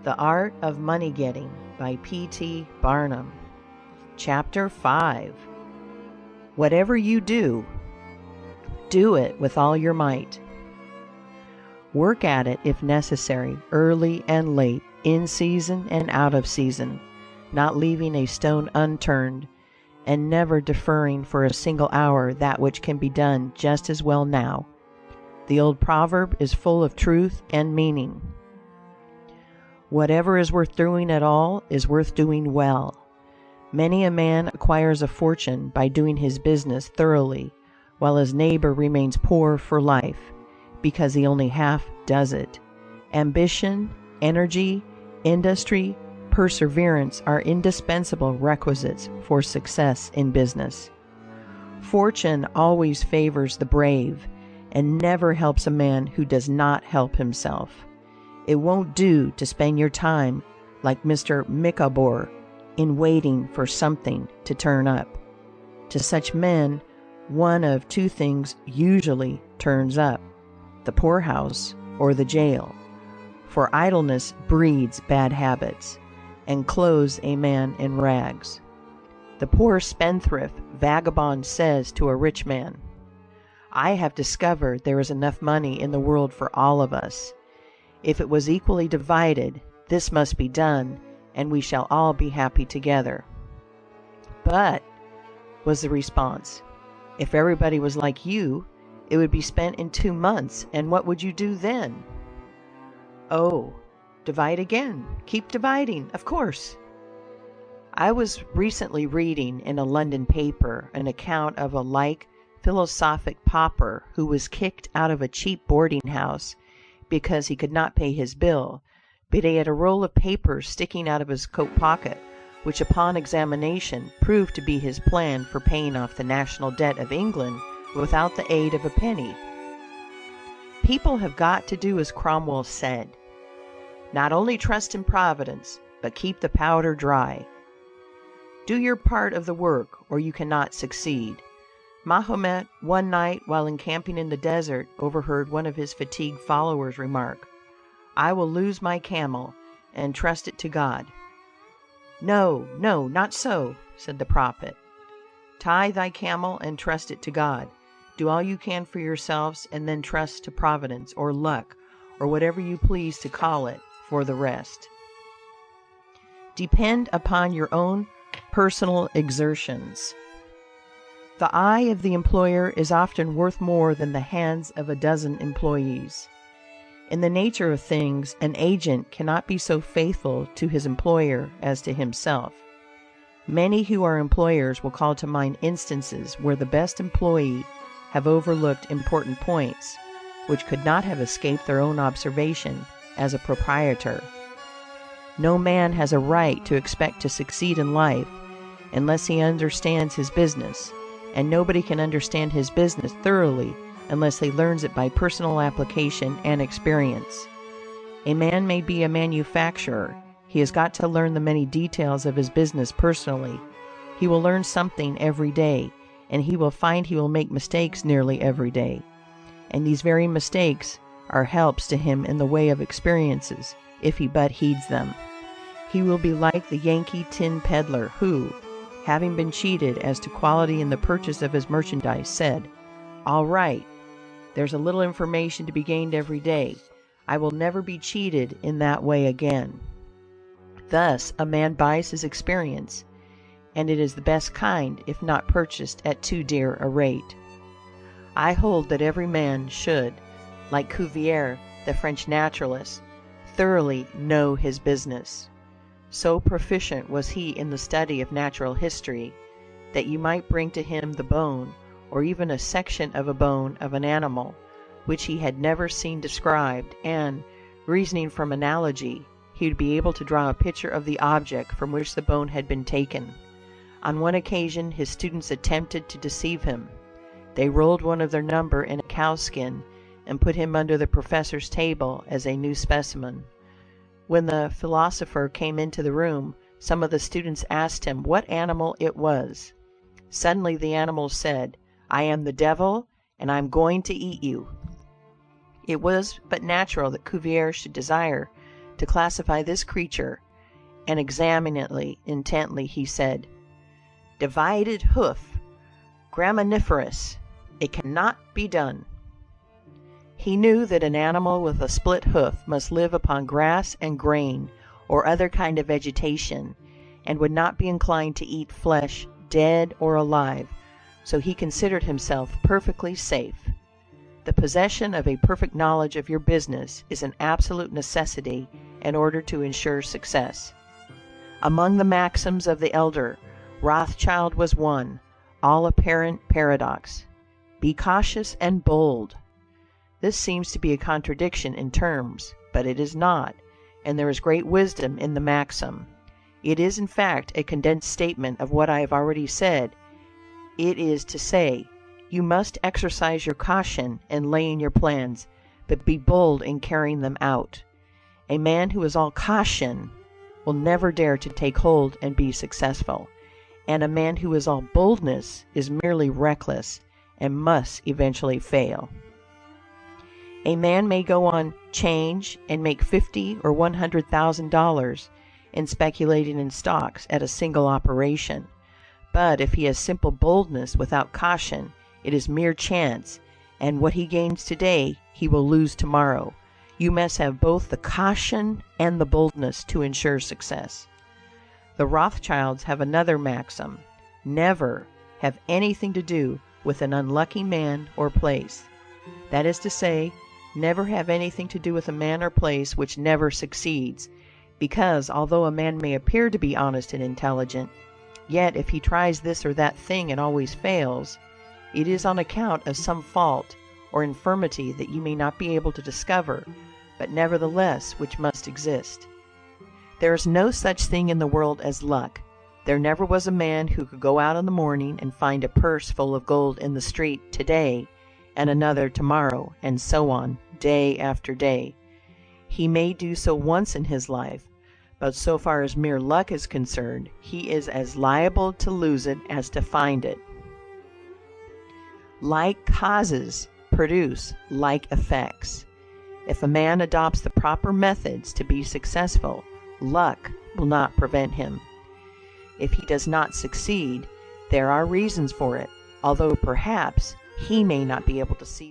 The Art of Money Getting by P.T. Barnum. Chapter 5. Whatever you do, do it with all your might. Work at it if necessary, early and late, in season and out of season, not leaving a stone unturned, and never deferring for a single hour that which can be done just as well now. The old proverb is full of truth and meaning. Whatever is worth doing at all is worth doing well. Many a man acquires a fortune by doing his business thoroughly, while his neighbor remains poor for life, because he only half does it. Ambition, energy, industry, perseverance are indispensable requisites for success in business. Fortune always favors the brave, and never helps a man who does not help himself. It won't do to spend your time like Mr. Micawber in waiting for something to turn up. To such men, one of two things usually turns up: the poorhouse or the jail. For idleness breeds bad habits, and clothes a man in rags. The poor spendthrift vagabond says to a rich man, "I have discovered there is enough money in the world for all of us. If it was equally divided, this must be done, and we shall all be happy together." "But," was the response, "if everybody was like you, it would be spent in 2 months, and what would you do then?" "Oh, divide again. Keep dividing, of course." I was recently reading in a London paper an account of a like philosophic pauper who was kicked out of a cheap boarding house because he could not pay his bill, but he had a roll of papers sticking out of his coat pocket, which upon examination proved to be his plan for paying off the national debt of England without the aid of a penny. People have got to do as Cromwell said: not only trust in Providence, but keep the powder dry. Do your part of the work, or you cannot succeed. Mahomet, one night while encamping in the desert, overheard one of his fatigued followers remark, "I will lose my camel, and trust it to God." "No, no, not so," said the prophet. "Tie thy camel and trust it to God. Do all you can for yourselves, and then trust to Providence, or luck, or whatever you please to call it, for the rest." Depend upon your own personal exertions. The eye of the employer is often worth more than the hands of a dozen employees. In the nature of things, an agent cannot be so faithful to his employer as to himself. Many who are employers will call to mind instances where the best employee have overlooked important points, which could not have escaped their own observation as a proprietor. No man has a right to expect to succeed in life unless he understands his business, and nobody can understand his business thoroughly unless he learns it by personal application and experience. A man may be a manufacturer. He has got to learn the many details of his business personally. He will learn something every day, and he will find he will make mistakes nearly every day. And these very mistakes are helps to him in the way of experiences, if he but heeds them. He will be like the Yankee tin peddler who, having been cheated as to quality in the purchase of his merchandise, said, "All right, there's a little information to be gained every day. I will never be cheated in that way again." Thus a man buys his experience, and it is the best kind if not purchased at too dear a rate. I hold that every man should, like Cuvier, the French naturalist, thoroughly know his business. So proficient was he in the study of natural history, that you might bring to him the bone, or even a section of a bone of an animal, which he had never seen described, and, reasoning from analogy, he would be able to draw a picture of the object from which the bone had been taken. On one occasion his students attempted to deceive him. They rolled one of their number in a cowskin, and put him under the professor's table as a new specimen. When the philosopher came into the room, some of the students asked him what animal it was. Suddenly the animal said, "I am the devil, and I am going to eat you." It was but natural that Cuvier should desire to classify this creature, and examining it intently, he said, "Divided hoof, graminivorous, it cannot be done." He knew that an animal with a split hoof must live upon grass and grain, or other kind of vegetation, and would not be inclined to eat flesh, dead or alive, so he considered himself perfectly safe. The possession of a perfect knowledge of your business is an absolute necessity in order to ensure success. Among the maxims of the elder, Rothschild was one, all apparent paradox: be cautious and bold. This seems to be a contradiction in terms, but it is not, and there is great wisdom in the maxim. It is in fact a condensed statement of what I have already said. It is to say, you must exercise your caution in laying your plans, but be bold in carrying them out. A man who is all caution will never dare to take hold and be successful, and a man who is all boldness is merely reckless and must eventually fail. A man may go on 'change and make $50,000 or $100,000 in speculating in stocks at a single operation, but if he has simple boldness without caution, it is mere chance, and what he gains today he will lose tomorrow. You must have both the caution and the boldness to ensure success. The Rothschilds have another maxim: never have anything to do with an unlucky man or place. That is to say, never have anything to do with a man or place which never succeeds, because although a man may appear to be honest and intelligent, yet if he tries this or that thing and always fails, it is on account of some fault or infirmity that you may not be able to discover, but nevertheless which must exist. There is no such thing in the world as luck. There never was a man who could go out in the morning and find a purse full of gold in the street today, and another tomorrow, and so on, day after day. He may do so once in his life, but so far as mere luck is concerned, he is as liable to lose it as to find it. Like causes produce like effects. If a man adopts the proper methods to be successful, luck will not prevent him. If he does not succeed, there are reasons for it, although perhaps he may not be able to see